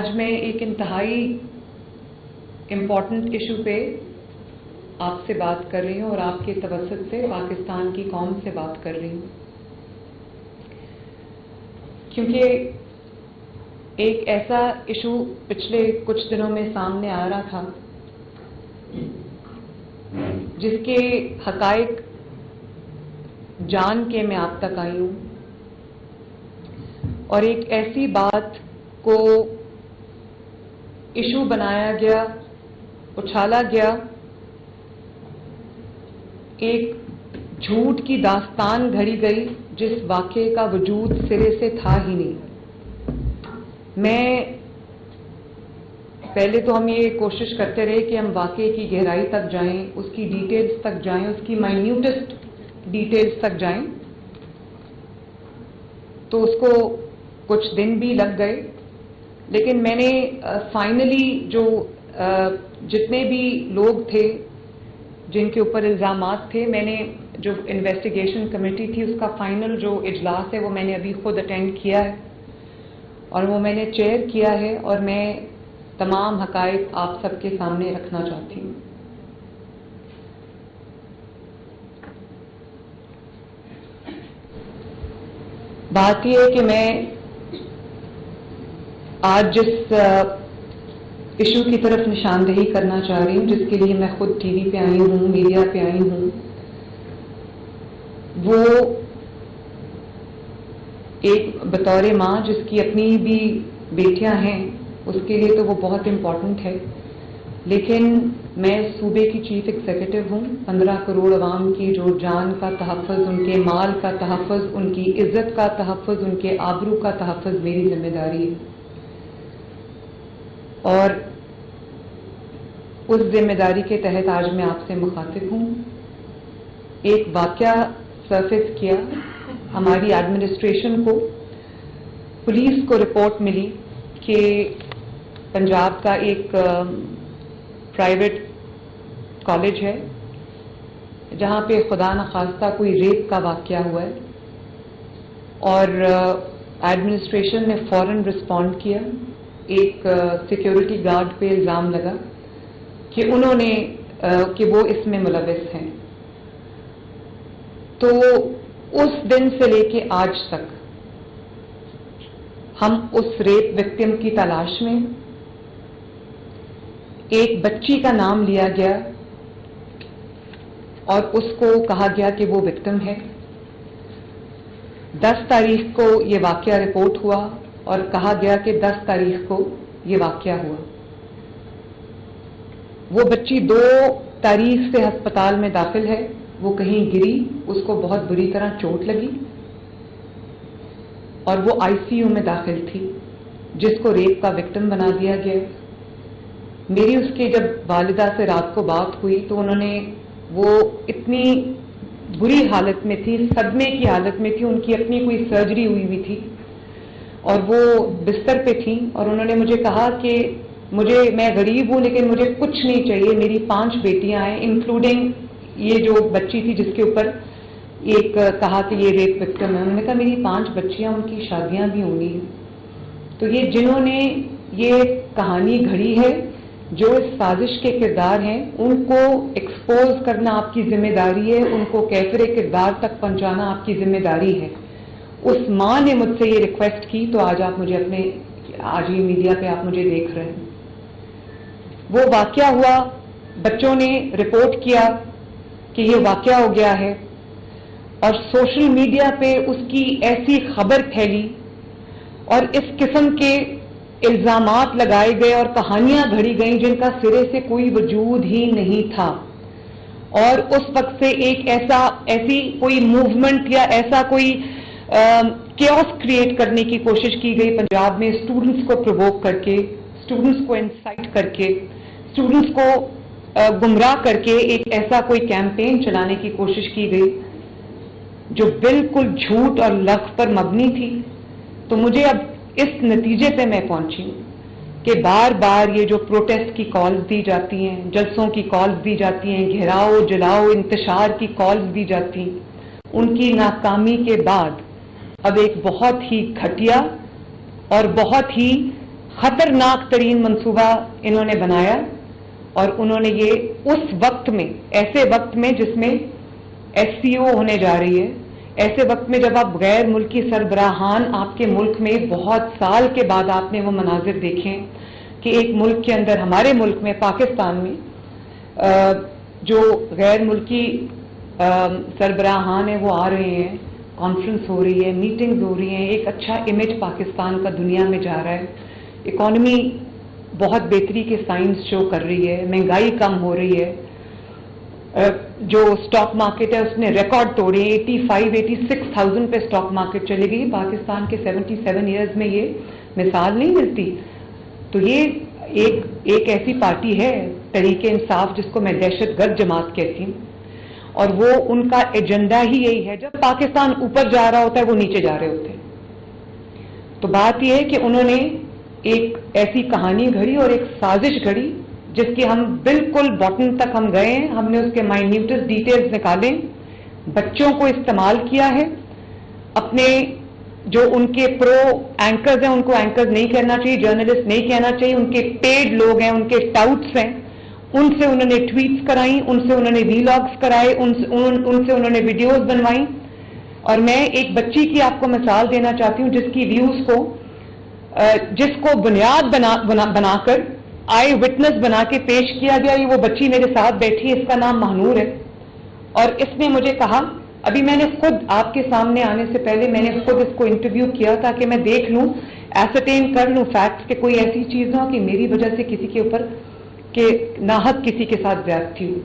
آج میں ایک انتہائی امپورٹنٹ ایشو پہ آپ سے بات کر رہی ہوں اور آپ کے توسط سے پاکستان کی قوم سے بات کر رہی ہوں، کیونکہ ایک ایسا ایشو پچھلے کچھ دنوں میں سامنے آ رہا تھا جس کے حقائق جان کے میں آپ تک آئی ہوں، اور ایک ایسی بات کو ایشو بنایا گیا، اچھالا گیا، ایک جھوٹ کی داستان گھڑی گئی جس واقعے کا وجود سرے سے تھا ہی نہیں۔ میں پہلے تو ہم یہ کوشش کرتے رہے کہ ہم واقعے کی گہرائی تک جائیں، اس کی ڈیٹیلز تک جائیں، اس کی مائنیوٹسٹ ڈیٹیلز تک جائیں، تو اس کو کچھ دن بھی لگ گئے، لیکن میں نے فائنلی جو جتنے بھی لوگ تھے جن کے اوپر الزامات تھے، میں نے جو انویسٹیگیشن کمیٹی تھی اس کا فائنل جو اجلاس ہے وہ میں نے ابھی خود اٹینڈ کیا ہے، اور وہ میں نے چیئر کیا ہے، اور میں تمام حقائق آپ سب کے سامنے رکھنا چاہتی ہوں۔ بات یہ ہے کہ میں آج جس ایشو کی طرف نشاندہی کرنا چاہ رہی ہوں، جس کے لیے میں خود ٹی وی پہ آئی ہوں، میڈیا پہ آئی ہوں، وہ ایک بطور ماں جس کی اپنی بھی بیٹیاں ہیں اس کے لیے تو وہ بہت امپورٹنٹ ہے، لیکن میں صوبے کی چیف ایگزیکٹو ہوں۔ 15 کروڑ عوام کی جو جان کا تحفظ، ان کے مال کا تحفظ، ان کی عزت کا تحفظ، ان کے آبرو کا تحفظ میری ذمہ داری ہے، اور اس ذمہ داری کے تحت آج میں آپ سے مخاطب ہوں۔ ایک واقعہ سرفیس کیا، ہماری ایڈمنسٹریشن کو، پولیس کو رپورٹ ملی کہ پنجاب کا ایک پرائیویٹ کالج ہے جہاں پہ خدا نخواستہ کوئی ریپ کا واقعہ ہوا ہے، اور ایڈمنسٹریشن نے فوراً رسپونڈ کیا۔ ایک سیکیورٹی گارڈ پہ الزام لگا کہ انہوں نے کہ وہ اس میں ملوث ہیں، تو اس دن سے لے کے آج تک ہم اس ریپ وکٹم کی تلاش میں۔ ایک بچی کا نام لیا گیا اور اس کو کہا گیا کہ وہ وکٹم ہے۔ 10 تاریخ کو یہ واقعہ رپورٹ ہوا اور کہا گیا کہ 10 تاریخ کو یہ واقعہ ہوا۔ وہ بچی 2 تاریخ سے ہسپتال میں داخل ہے، وہ کہیں گری، اس کو بہت بری طرح چوٹ لگی اور وہ ICU میں داخل تھی، جس کو ریپ کا وکٹم بنا دیا گیا۔ میری اس کے جب والدہ سے رات کو بات ہوئی تو انہوں نے، وہ اتنی بری حالت میں تھی، صدمے کی حالت میں تھی، ان کی اپنی کوئی سرجری ہوئی تھی اور وہ بستر پہ تھیں، اور انہوں نے مجھے کہا کہ میں غریب ہوں لیکن مجھے کچھ نہیں چاہیے، میری 5 بیٹیاں ہیں، انکلوڈنگ یہ جو بچی تھی جس کے اوپر ایک کہا کہ یہ ریپ وکٹم ہے۔ انہوں نے کہا میری 5 بچیاں، ان کی شادیاں بھی ہونی ہیں۔ تو یہ جنہوں نے یہ کہانی گھڑی ہے، جو اس سازش کے کردار ہیں، ان کو ایکسپوز کرنا آپ کی ذمہ داری ہے، ان کو کیفر کردار تک پہنچانا آپ کی ذمہ داری ہے۔ اس ماں نے مجھ سے یہ ریکویسٹ کی، تو آج آپ مجھے آج یہ میڈیا پہ آپ مجھے دیکھ رہے ہیں۔ وہ واقعہ ہوا، بچوں نے رپورٹ کیا کہ یہ واقعہ ہو گیا ہے، اور سوشل میڈیا پہ اس کی ایسی خبر پھیلی اور اس قسم کے الزامات لگائے گئے اور کہانیاں گھڑی گئیں جن کا سرے سے کوئی وجود ہی نہیں تھا، اور اس وقت سے ایک ایسی کوئی موومنٹ یا ایسا کوئی کیوس کریٹ کرنے کی کوشش کی گئی پنجاب میں، اسٹوڈنٹس کو پرووک کر کے، اسٹوڈنٹس کو انسائٹ کر کے، اسٹوڈنٹس کو گمراہ کر کے ایک ایسا کوئی کیمپین چلانے کی کوشش کی گئی جو بالکل جھوٹ اور لغو پر مبنی تھی۔ تو مجھے اب اس نتیجے پہ میں پہنچی کہ بار بار یہ جو پروٹیسٹ کی کالز دی جاتی ہیں، جلسوں کی کالز دی جاتی ہیں، گھیراؤ جلاؤ انتشار کی کالز دی جاتی ہیں، ان کی ناکامی کے بعد اب ایک بہت ہی گھٹیا اور بہت ہی خطرناک ترین منصوبہ انہوں نے بنایا، اور انہوں نے یہ اس وقت میں، ایسے وقت میں جس میں SCO ہونے جا رہی ہے، ایسے وقت میں جب آپ غیر ملکی سربراہان آپ کے ملک میں بہت سال کے بعد آپ نے وہ مناظر دیکھیں کہ ایک ملک کے اندر، ہمارے ملک میں پاکستان میں جو غیر ملکی سربراہان ہیں وہ آ رہے ہیں، کانفرنس ہو رہی ہے، میٹنگز ہو رہی ہیں، ایک اچھا امیج پاکستان کا دنیا میں جا رہا ہے، اکانومی بہت بہتری کے سائنس شو کر رہی ہے، مہنگائی کم ہو رہی ہے، جو اسٹاک مارکیٹ ہے اس نے ریکارڈ توڑے، 85-86,000 پہ اسٹاک مارکیٹ چلے گئی، پاکستان کے 77 ایئرز میں یہ مثال نہیں ملتی۔ تو یہ ایک ایسی پارٹی ہے تحریک انصاف جس کو میں دہشت گرد جماعت کہتی ہوں، اور وہ ان کا ایجنڈا ہی یہی ہے، جب پاکستان اوپر جا رہا ہوتا ہے وہ نیچے جا رہے ہوتے ہیں۔ تو بات یہ ہے کہ انہوں نے ایک ایسی کہانی گھڑی اور ایک سازش گھڑی جس کی ہم بالکل باٹم تک ہم گئے ہیں، ہم نے اس کے مائنیوٹس ڈیٹیلز نکالے، بچوں کو استعمال کیا ہے، اپنے جو ان کے پرو اینکرز ہیں ان کو اینکرز نہیں کہنا چاہیے، جرنلسٹ نہیں کہنا چاہیے، ان کے پیڈ لوگ ہیں، ان کے ٹاؤٹس ہیں، ان سے انہوں نے ٹویٹس کرائیں، ان سے انہوں نے ویلاگس کرائے، ان سے انہوں نے ویڈیوز بنوائیں۔ اور میں ایک بچی کی آپ کو مثال دینا چاہتی ہوں جس کی ویوز کو، جس کو بنیاد بنا کر آئی وٹنس بنا کے پیش کیا گیا۔ یہ وہ بچی میرے ساتھ بیٹھی ہے، اس کا نام مہنور ہے، اور اس نے مجھے کہا، ابھی میں نے خود آپ کے سامنے آنے سے پہلے میں نے خود اس کو انٹرویو کیا تاکہ میں دیکھ لوں، ایسرٹین کر لوں فیکٹس کہ کوئی ایسی چیز نہ ہو کہ میری وجہ سے کسی کے اوپر کہ ناحق کسی کے ساتھ زیادتی ہو۔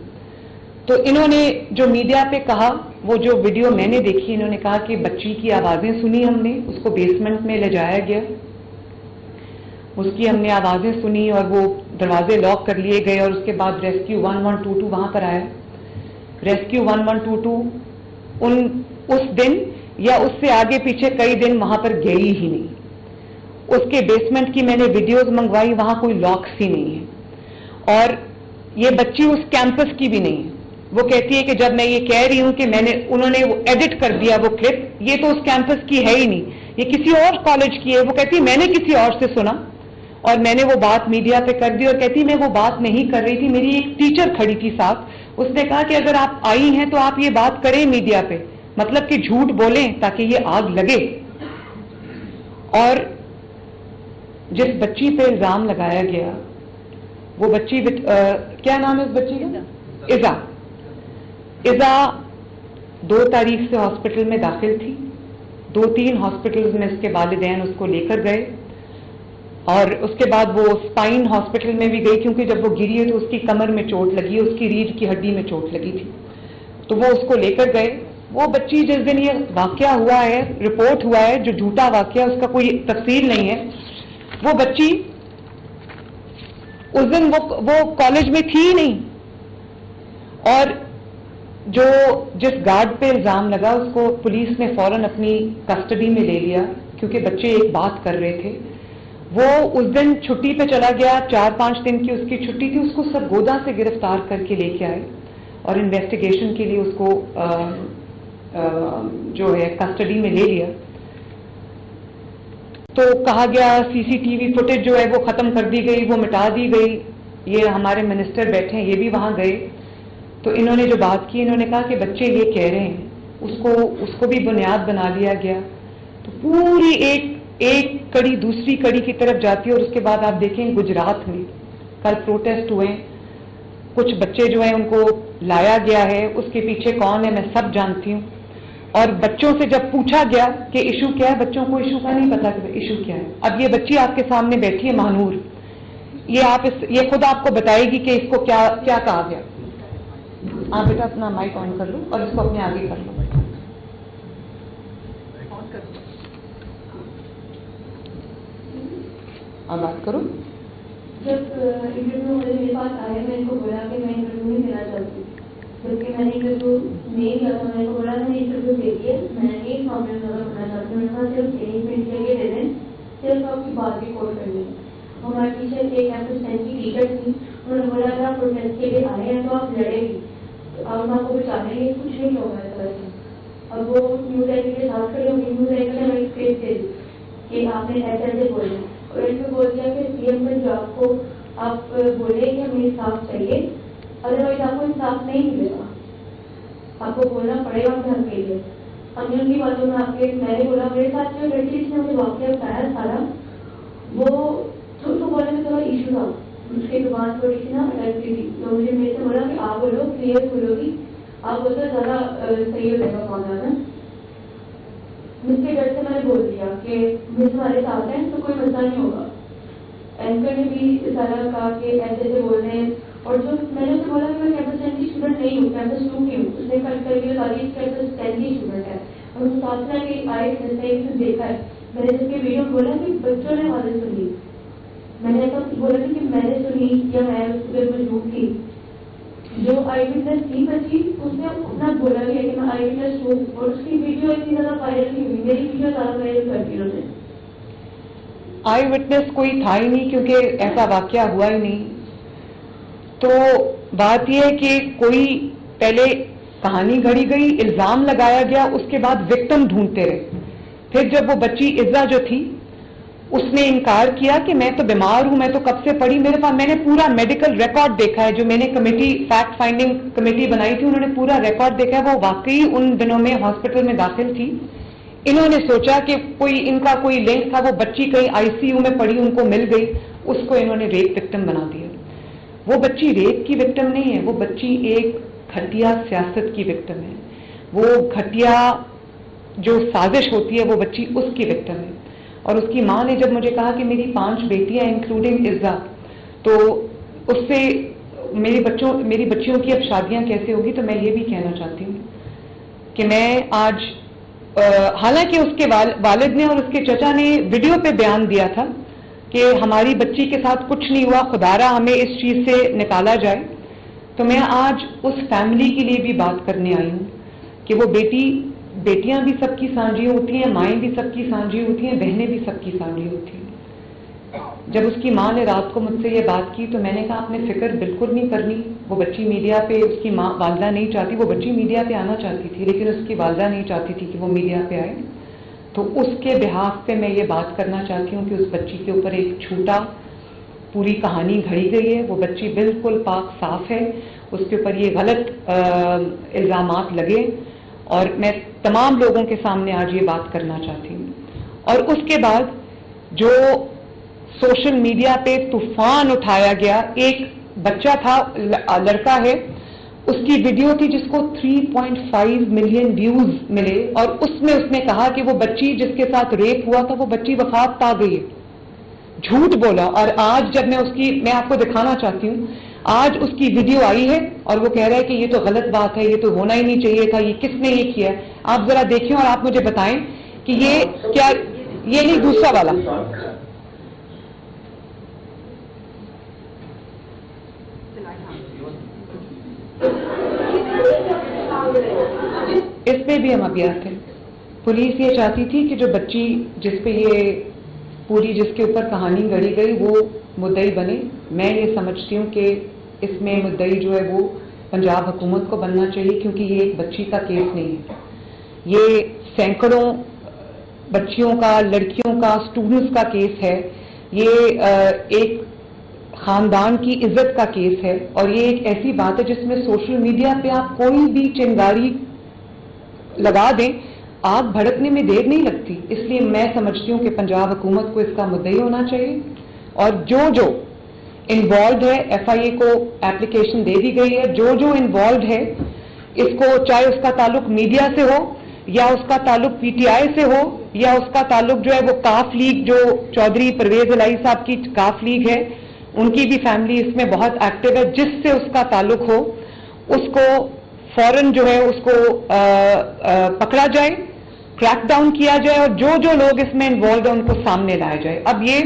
تو انہوں نے جو میڈیا پہ کہا، وہ جو ویڈیو میں نے دیکھی، انہوں نے کہا کہ بچی کی آوازیں سنی ہم نے، اس کو بیسمنٹ میں لے جایا گیا، اس کی ہم نے آوازیں سنی اور وہ دروازے لاک کر لیے گئے، اور اس کے بعد ریسکیو 1122 وہاں پر آیا۔ ریسکیو 1122 اس دن یا اس سے آگے پیچھے کئی دن وہاں پر گئی ہی نہیں۔ اس کے بیسمنٹ کی میں نے ویڈیوز منگوائی، وہاں کوئی لاکس ہی نہیں ہے، اور یہ بچی اس کیمپس کی بھی نہیں ہے۔ وہ کہتی ہے کہ جب میں یہ کہہ رہی ہوں کہ انہوں نے وہ ایڈٹ کر دیا وہ کلپ، یہ تو اس کیمپس کی ہے ہی نہیں، یہ کسی اور کالج کی ہے۔ وہ کہتی ہے میں نے کسی اور سے سنا اور میں نے وہ بات میڈیا پہ کر دی، اور کہتی میں وہ بات نہیں کر رہی تھی، میری ایک ٹیچر کھڑی تھی ساتھ، اس نے کہا کہ اگر آپ آئی ہیں تو آپ یہ بات کریں میڈیا پہ، مطلب کہ جھوٹ بولیں تاکہ یہ آگ لگے۔ اور جس بچی پہ الزام لگایا گیا وہ بچی کیا نام ہے اس بچی کا؟ ایزا 2 تاریخ سے ہاسپٹل میں داخل تھی، 2-3 ہاسپٹلز میں اس کے والدین اس کو لے کر گئے، اور اس کے بعد وہ اسپائن ہاسپٹل میں بھی گئی کیونکہ جب وہ گری ہے تو اس کی کمر میں چوٹ لگی، اس کی ریڑھ کی ہڈی میں چوٹ لگی تھی، تو وہ اس کو لے کر گئے۔ وہ بچی جس دن یہ واقعہ ہوا ہے، رپورٹ ہوا ہے جو جھوٹا واقعہ، اس کا کوئی تفصیل نہیں ہے، وہ بچی اس دن وہ کالج میں تھی ہی نہیں، اور جس گارڈ پہ الزام لگا اس کو پولیس نے فوراً اپنی کسٹڈی میں لے لیا کیونکہ بچے ایک بات کر رہے تھے۔ وہ اس دن چھٹی پہ چلا گیا، 4-5 دن کی اس کی چھٹی تھی، اس کو سرگودا سے گرفتار کر کے لے کے آئے اور انویسٹیگیشن کے لیے اس کو جو ہے کسٹڈی میں لے لیا۔ تو کہا گیا CCTV فوٹیج جو ہے وہ ختم کر دی گئی، وہ مٹا دی گئی۔ یہ ہمارے منسٹر بیٹھے ہیں، یہ بھی وہاں گئے، تو انہوں نے جو بات کی، انہوں نے کہا کہ بچے یہ کہہ رہے ہیں، اس کو بھی بنیاد بنا لیا گیا۔ تو پوری ایک کڑی دوسری کڑی کی طرف جاتی ہے، اور اس کے بعد آپ دیکھیں گجرات میں کل پروٹیسٹ ہوئے، کچھ بچے جو ہیں ان کو لایا گیا ہے، اس کے پیچھے کون ہے میں سب جانتی ہوں، اور بچوں سے جب پوچھا گیا کہ ایشو کیا ہے، بچوں کو ایشو کا نہیں پتا کہ ایشو کیا ہے۔ اب یہ بچی آپ کے سامنے بیٹھی ہے مہنور، یہ خود آپ کو بتائے گی کہ اس کو کیا کہا گیا۔ آپ بیٹا اپنا مائک آن کر لو اور اس کو اپنے آگے کر لو۔ آپ بات کرو۔ جب انٹرویو میرے پاس آیا میں ان کو بولا کہ میں انٹرویو نہیں دینا چاہتی، بلکہ میں نے انٹرویو نہیں دیا تھا، میں نے بولا میں نے انٹرویو دے دیا، میں ایک معاملے میں رکھنا چاہتی ہوں، میں نے کہا صرف 1 منٹ کے لیے دے دیں، صرف آپ کی بات ریکارڈ کر لیں۔ ہمارے ٹیچر کے کیمپس 10 کی ٹیچر تھی، انہوں نے بولا اگر آپ پروٹیسٹ کے لیے آئے ہیں تو آپ لڑیں گی، آپ آپ کو بچا لیں گے، کچھ نہیں ہوگا اس طرح سے۔ اور وہ نیوز اینکر کے ساتھ کھڑے ہو گئی، نیوز اینکر نے ہمیں اسکرپٹ دے دی کہ آپ نے ایسے ایسے بولے، اور اینڈ میں بول دیا کہ سی ایم پنجاب کو آپ بولے کہ ہمیں انصاف چاہیے، ادروائز آپ کو انصاف نہیں ملے گا، آپ کو بولنا پڑے گا گھر کے لیے. ہم نے ان کی باتوں میں میں نے بولا میرے ساتھ جو لڑکی جس نے مجھے واقعہ بتایا سارا، وہ تو بولنے میں تھوڑا ایشو تھا، اس کی زبان تھوڑی سی نا اٹکتی تھی، تو مجھے میرے سے بولا کہ آپ بولو کلیئر بولو گی آپ بولتے زیادہ صحیح ہو جائے گا فون آنا. مجھ کے ڈر سے میں نے بول دیا کہ مجھے تمہارے ساتھ ہیں تو کوئی مسئلہ نہیں ہوگا. اینکر نے بھی سارا کہا کہ ایسے ایسے بول رہے ہیں، اور جو میں نے اسے بولا کہ میں کیمپس 10 کی اسٹوڈنٹ نہیں ہوں، کیمپس 2 کی ہوں. اس نے کل کر کے بتا دی کیمپس 10 کی اسٹوڈنٹ ہے، اور اس ساتھ میں کہ آئے نے دیکھا ہے. میں نے جس کے ویڈیو بولا کہ بچوں نے والے سنی، میں نے ایسا بولا نہیں کہ میں نے سنی یا میں اس پہ موجود تھی. جو آئی وٹنس تھی بچی اس نے اپنا بولا بھی ہے کہ میں آئی وٹنس ہوں، اور اس کی ویڈیو اتنی زیادہ وائرل نہیں ہوئی، میری ویڈیو زیادہ وائرل کر دی انہوں نے. آئی وٹنس کوئی تھا ہی نہیں کیونکہ ایسا واقعہ ہوا ہی نہیں. تو بات یہ ہے کہ کوئی پہلے کہانی گھڑی گئی، الزام لگایا گیا، اس کے بعد وکٹم ڈھونڈتے رہے. پھر جب وہ بچی عزا جو تھی اس نے انکار کیا کہ میں تو بیمار ہوں، میں تو کب سے پڑھی، میرے پاس میں نے پورا میڈیکل ریکارڈ دیکھا ہے، جو میں نے کمیٹی فیکٹ فائنڈنگ کمیٹی بنائی تھی انہوں نے پورا ریکارڈ دیکھا ہے. وہ واقعی ان دنوں میں ہاسپٹل میں داخل تھی. انہوں نے سوچا کہ ان کا کوئی لنک تھا، وہ بچی کہیں آئی سی یو میں پڑی، ان کو مل گئی، اس کو انہوں نے ریپ وکٹم بنا دیا. وہ بچی ریپ کی وکٹم نہیں ہے، وہ بچی ایک گھٹیا سیاست کی وکٹم ہے. وہ گھٹیا جو سازش ہوتی ہے وہ بچی اس کی وکٹم ہے. اور اس کی ماں نے جب مجھے کہا کہ میری 5 بیٹیاں انکلوڈنگ عزا، تو اس سے میری بچیوں کی اب شادیاں کیسے ہوگی. تو میں یہ بھی کہنا چاہتی ہوں کہ میں آج حالانکہ اس کے والد نے اور اس کے چچا نے ویڈیو پہ بیان دیا تھا کہ ہماری بچی کے ساتھ کچھ نہیں ہوا، خدارا ہمیں اس چیز سے نکالا جائے. تو میں آج اس فیملی کے لیے بھی بات کرنے آئی ہوں کہ وہ بیٹیاں بھی سب کی سانجھی ہوتی ہیں، مائیں بھی سب کی سانجھی ہوتی ہیں، بہنیں بھی سب کی سانجھی ہوتی ہیں. جب اس کی ماں نے رات کو مجھ سے یہ بات کی تو میں نے کہا آپ نے فکر بالکل نہیں کرنی. وہ بچی میڈیا پہ، اس کی ماں والدہ نہیں چاہتی، وہ بچی میڈیا پہ آنا چاہتی تھی لیکن اس کی والدہ نہیں چاہتی تھی کہ وہ میڈیا پہ آئے. تو اس کے بحاف پہ میں یہ بات کرنا چاہتی ہوں کہ اس بچی کے اوپر ایک چھوٹا پوری کہانی گھڑی گئی ہے. وہ بچی بالکل پاک صاف ہے، اس کے اوپر یہ غلط الزامات لگے، اور میں تمام لوگوں کے سامنے آج یہ بات کرنا چاہتی ہوں. اور اس کے بعد جو سوشل میڈیا پہ طوفان اٹھایا گیا، ایک بچہ تھا، لڑکا ہے، اس کی ویڈیو تھی جس کو 3.5 ملین ویوز ملے، اور اس نے کہا کہ وہ بچی جس کے ساتھ ریپ ہوا تھا وہ بچی وفات پا گئی ہے. جھوٹ بولا. اور آج جب میں آپ کو دکھانا چاہتی ہوں، آج اس کی ویڈیو آئی ہے اور وہ کہہ رہا ہے کہ یہ تو غلط بات ہے، یہ تو ہونا ہی نہیں چاہیے تھا، یہ کس نے یہ کیا ہے. آپ ذرا دیکھیں اور آپ مجھے بتائیں کہ یہ کیا، یہ نہیں دوسرا والا. اس پہ بھی ہم ابھی آتے ہیں. پولیس یہ چاہتی تھی کہ جو بچی جس پہ یہ پوری جس کے اوپر کہانی گڑھی گئی وہ مدعی بنے. میں یہ سمجھتی ہوں کہ اس میں مدعی جو ہے وہ پنجاب حکومت کو بننا چاہیے، کیونکہ یہ ایک بچی کا کیس نہیں ہے، یہ سینکڑوں بچیوں کا، لڑکیوں کا، اسٹوڈنٹس کا کیس ہے. یہ ایک خاندان کی عزت کا کیس ہے، اور یہ ایک ایسی بات ہے جس میں سوشل میڈیا پہ آپ کوئی بھی چنگاری لگا دیں، آگ بھڑکنے میں دیر نہیں لگتی. اس لیے میں سمجھتی ہوں کہ پنجاب حکومت کو اس کا مدعی ہونا چاہیے، اور جو انوالوڈ ہے، ایف آئی اے کو اپلیکیشن دے دی گئی ہے، جو انوالوڈ ہے اس کو، چاہے اس کا تعلق میڈیا سے ہو یا اس کا تعلق پی ٹی آئی سے ہو یا اس کا تعلق جو ہے وہ کاف لیگ، جو چودھری پرویز الہی صاحب کی کاف لیگ ہے، ان کی بھی فیملی اس میں بہت ایکٹیو ہے، جس سے اس کا تعلق ہو اس کو فوراً جو ہے اس کو پکڑا جائے، کریک ڈاؤن کیا جائے، اور جو لوگ اس میں انوالوڈ ہیں ان کو سامنے لایا جائے. اب یہ